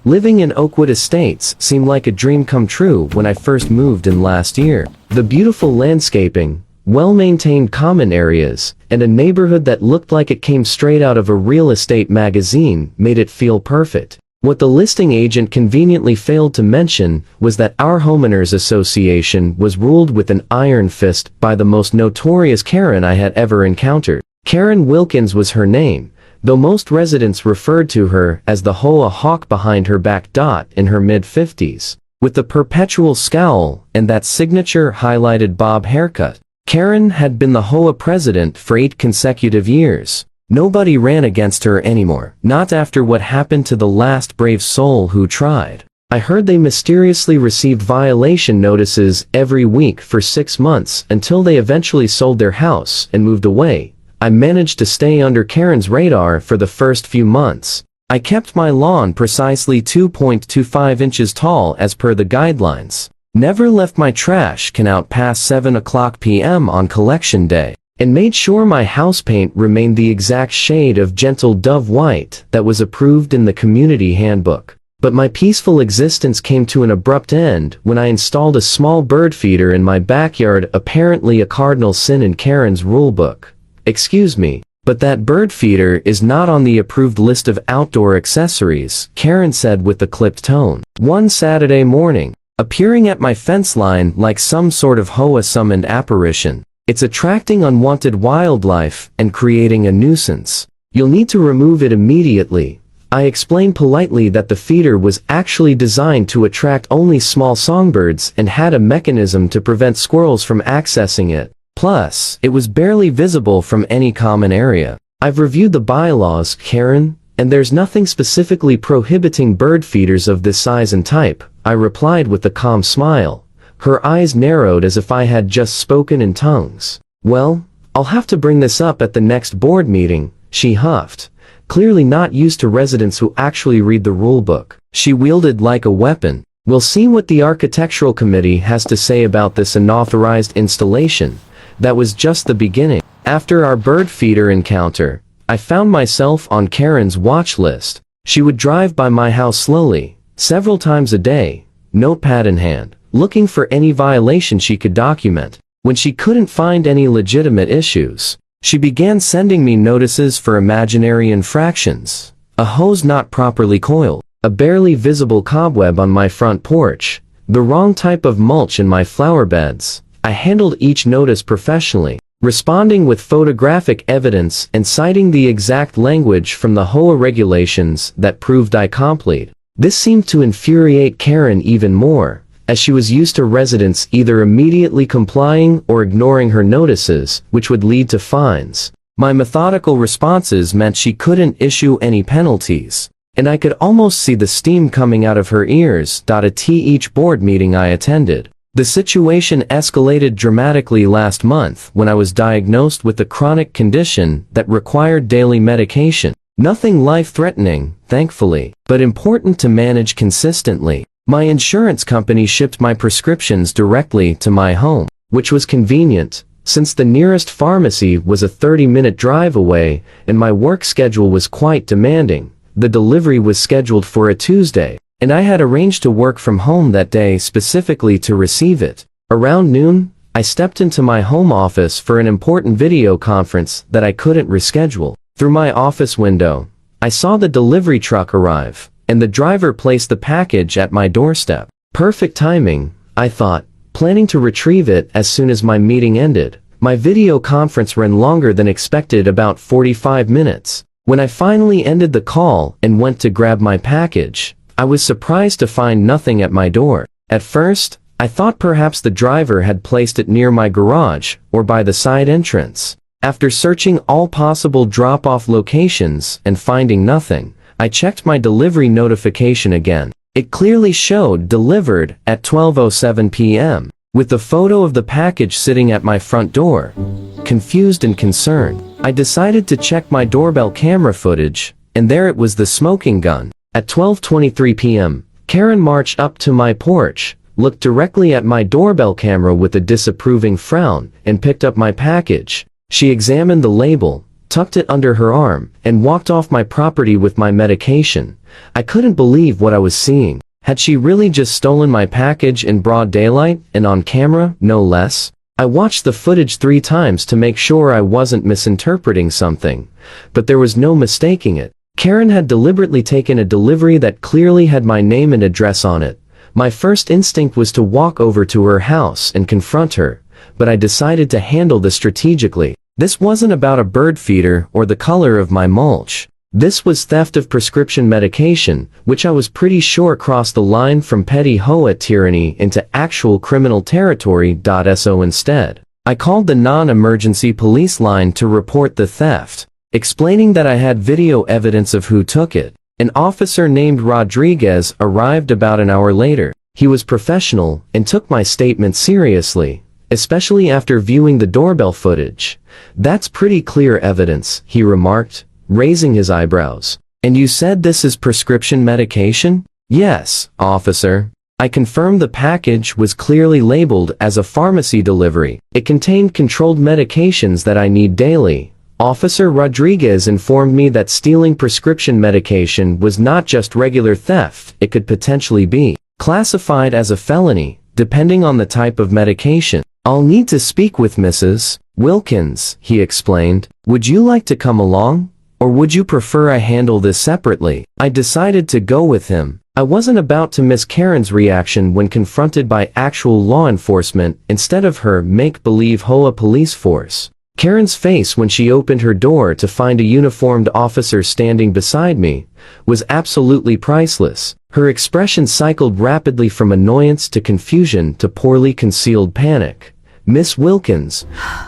Living in Oakwood Estates seemed like a dream come true when I first moved in last year. The beautiful landscaping, well-maintained common areas, and a neighborhood that looked like it came straight out of a real estate magazine made it feel perfect. What the listing agent conveniently failed to mention was that our homeowners association was ruled with an iron fist by the most notorious Karen I had ever encountered. Karen Wilkins was her name, though most residents referred to her as the HOA hawk behind her back. In her mid-50s, with the perpetual scowl and that signature highlighted bob haircut, Karen had been the HOA president for 8 consecutive years. Nobody ran against her anymore, not after what happened to the last brave soul who tried. I heard they mysteriously received violation notices every week for 6 months until they eventually sold their house and moved away. I managed to stay under Karen's radar for the first few months. I kept my lawn precisely 2.25 inches tall as per the guidelines. Never left my trash can out past 7 o'clock p.m. on collection day, and made sure my house paint remained the exact shade of gentle dove white that was approved in the community handbook. But my peaceful existence came to an abrupt end when I installed a small bird feeder in my backyard, apparently a cardinal sin in Karen's rulebook. Excuse me, but that bird feeder is not on the approved list of outdoor accessories, Karen said with a clipped tone. One Saturday morning, appearing at my fence line like some sort of HOA-summoned apparition, it's attracting unwanted wildlife and creating a nuisance. You'll need to remove it immediately. I explained politely that the feeder was actually designed to attract only small songbirds and had a mechanism to prevent squirrels from accessing it. Plus, it was barely visible from any common area. I've reviewed the bylaws, Karen, and there's nothing specifically prohibiting bird feeders of this size and type, I replied with a calm smile. Her eyes narrowed as if I had just spoken in tongues. Well, I'll have to bring this up at the next board meeting, she huffed, clearly not used to residents who actually read the rulebook. She wielded like a weapon. We'll see what the architectural committee has to say about this unauthorized installation. That was just the beginning. After our bird feeder encounter, I found myself on Karen's watch list. She would drive by my house slowly, several times a day, notepad in hand, looking for any violation she could document. When she couldn't find any legitimate issues, she began sending me notices for imaginary infractions. A hose not properly coiled, a barely visible cobweb on my front porch, the wrong type of mulch in my flower beds. I handled each notice professionally, responding with photographic evidence and citing the exact language from the HOA regulations that proved I complied. This seemed to infuriate Karen even more, as she was used to residents either immediately complying or ignoring her notices, which would lead to fines. My methodical responses meant she couldn't issue any penalties, and I could almost see the steam coming out of her ears. At each board meeting I attended. The situation escalated dramatically last month when I was diagnosed with a chronic condition that required daily medication. Nothing life-threatening, thankfully, but important to manage consistently. My insurance company shipped my prescriptions directly to my home, which was convenient, since the nearest pharmacy was a 30-minute drive away and my work schedule was quite demanding. The delivery was scheduled for a Tuesday, and I had arranged to work from home that day specifically to receive it. Around noon, I stepped into my home office for an important video conference that I couldn't reschedule. Through my office window, I saw the delivery truck arrive, and the driver placed the package at my doorstep. Perfect timing, I thought, planning to retrieve it as soon as my meeting ended. My video conference ran longer than expected, about 45 minutes. When I finally ended the call and went to grab my package, I was surprised to find nothing at my door. At first, I thought perhaps the driver had placed it near my garage or by the side entrance. After searching all possible drop-off locations and finding nothing, I checked my delivery notification again. It clearly showed delivered at 12:07 p.m., with the photo of the package sitting at my front door. Confused and concerned, I decided to check my doorbell camera footage, and there it was, the smoking gun. At 12:23 p.m., Karen marched up to my porch, looked directly at my doorbell camera with a disapproving frown, and picked up my package. She examined the label, tucked it under her arm, and walked off my property with my medication. I couldn't believe what I was seeing. Had she really just stolen my package in broad daylight, and on camera, no less? I watched the footage 3 times to make sure I wasn't misinterpreting something, but there was no mistaking it. Karen had deliberately taken a delivery that clearly had my name and address on it. My first instinct was to walk over to her house and confront her, but I decided to handle this strategically. This wasn't about a bird feeder or the color of my mulch. This was theft of prescription medication, which I was pretty sure crossed the line from petty HOA tyranny into actual criminal territory. So instead, I called the non-emergency police line to report the theft, explaining that I had video evidence of who took it. An officer named Rodriguez arrived about an hour later. He was professional and took my statement seriously, especially after viewing the doorbell footage. "That's pretty clear evidence," he remarked, raising his eyebrows. "And you said this is prescription medication?" "Yes, officer." I confirmed the package was clearly labeled as a pharmacy delivery. It contained controlled medications that I need daily. Officer Rodriguez informed me that stealing prescription medication was not just regular theft, it could potentially be classified as a felony, depending on the type of medication. "I'll need to speak with Mrs. Wilkins," he explained. "Would you like to come along? Or would you prefer I handle this separately?" I decided to go with him. I wasn't about to miss Karen's reaction when confronted by actual law enforcement instead of her make-believe HOA police force. Karen's face when she opened her door to find a uniformed officer standing beside me was absolutely priceless. Her expression cycled rapidly from annoyance to confusion to poorly concealed panic. "Miss Wilkins,"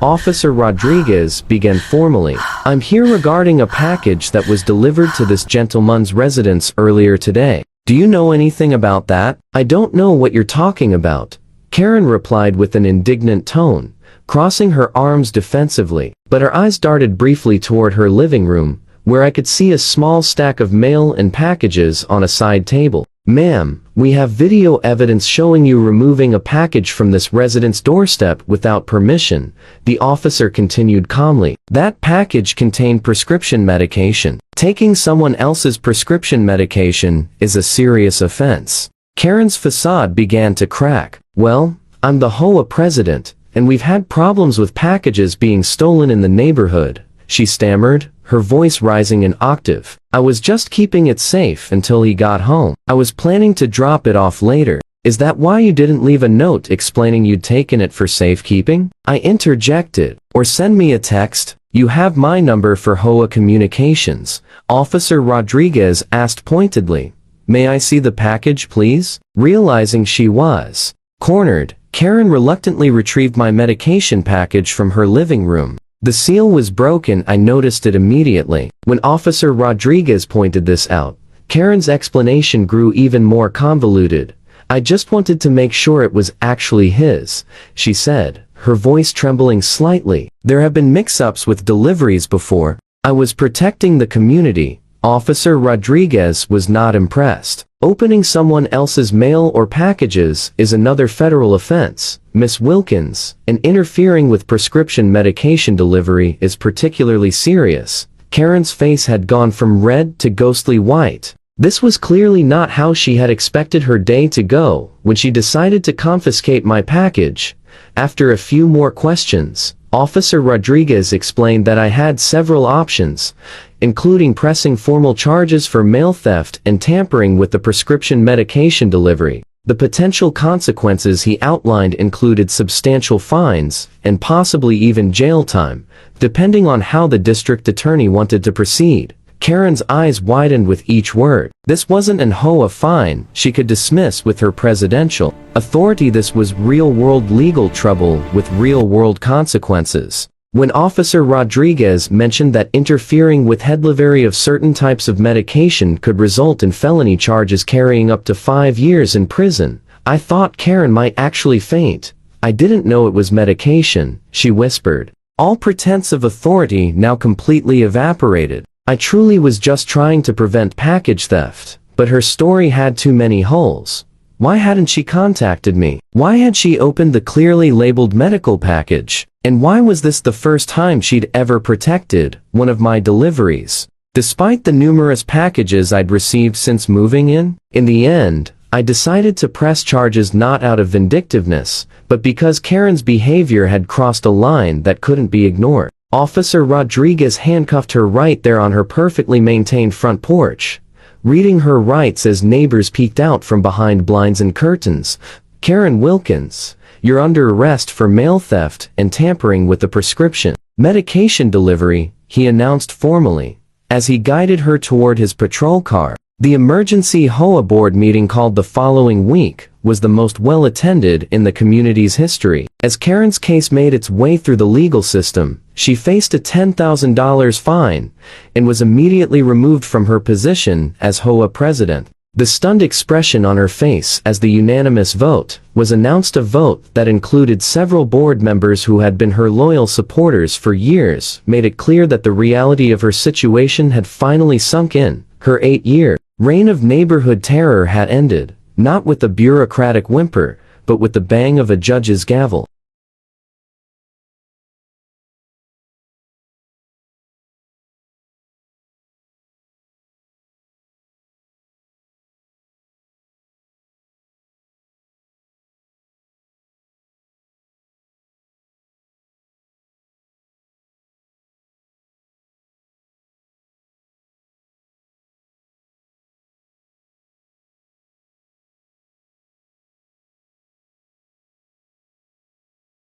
Officer Rodriguez began formally, "I'm here regarding a package that was delivered to this gentleman's residence earlier today. Do you know anything about that?" "I don't know what you're talking about," Karen replied with an indignant tone, crossing her arms defensively, but her eyes darted briefly toward her living room, where I could see a small stack of mail and packages on a side table. "Ma'am, we have video evidence showing you removing a package from this resident's doorstep without permission," the officer continued calmly. "That package contained prescription medication. Taking someone else's prescription medication is a serious offense." Karen's facade began to crack. "Well, I'm the HOA president, and we've had problems with packages being stolen in the neighborhood," she stammered, her voice rising an octave. "I was just keeping it safe until he got home. I was planning to drop it off later." "Is that why you didn't leave a note explaining you'd taken it for safekeeping?" I interjected. "Or send me a text? You have my number for HOA communications," Officer Rodriguez asked pointedly. "May I see the package, please?" Realizing she was cornered, Karen reluctantly retrieved my medication package from her living room. The seal was broken. I noticed it immediately. When Officer Rodriguez pointed this out, Karen's explanation grew even more convoluted. "I just wanted to make sure it was actually his," she said, her voice trembling slightly. "There have been mix-ups with deliveries before. I was protecting the community." Officer Rodriguez was not impressed. "Opening someone else's mail or packages is another federal offense, Miss Wilkins, and interfering with prescription medication delivery is particularly serious." Karen's face had gone from red to ghostly white. This was clearly not how she had expected her day to go when she decided to confiscate my package. After a few more questions, Officer Rodriguez explained that I had several options, including pressing formal charges for mail theft and tampering with the prescription medication delivery. The potential consequences he outlined included substantial fines and possibly even jail time, depending on how the district attorney wanted to proceed. Karen's eyes widened with each word. This wasn't an HOA fine she could dismiss with her presidential authority. This was real-world legal trouble with real-world consequences. When Officer Rodriguez mentioned that interfering with delivery of certain types of medication could result in felony charges carrying up to 5 years in prison, I thought Karen might actually faint. "I didn't know it was medication," she whispered. All pretense of authority now completely evaporated. I truly was just trying to prevent package theft, but her story had too many holes. Why hadn't she contacted me? Why had she opened the clearly labeled medical package? And why was this the first time she'd ever protected one of my deliveries? Despite the numerous packages I'd received since moving in the end, I decided to press charges not out of vindictiveness, but because Karen's behavior had crossed a line that couldn't be ignored. Officer Rodriguez handcuffed her right there on her perfectly maintained front porch, reading her rights as neighbors peeked out from behind blinds and curtains. "Karen Wilkins, you're under arrest for mail theft and tampering with the prescription medication delivery," he announced formally, as he guided her toward his patrol car. The emergency HOA board meeting called the following week was the most well-attended in the community's history. As Karen's case made its way through the legal system, she faced a $10,000 fine and was immediately removed from her position as HOA president. The stunned expression on her face as the unanimous vote was announced, a vote that included several board members who had been her loyal supporters for years, made it clear that the reality of her situation had finally sunk in. Her 8-year reign of neighborhood terror had ended, not with a bureaucratic whimper, but with the bang of a judge's gavel.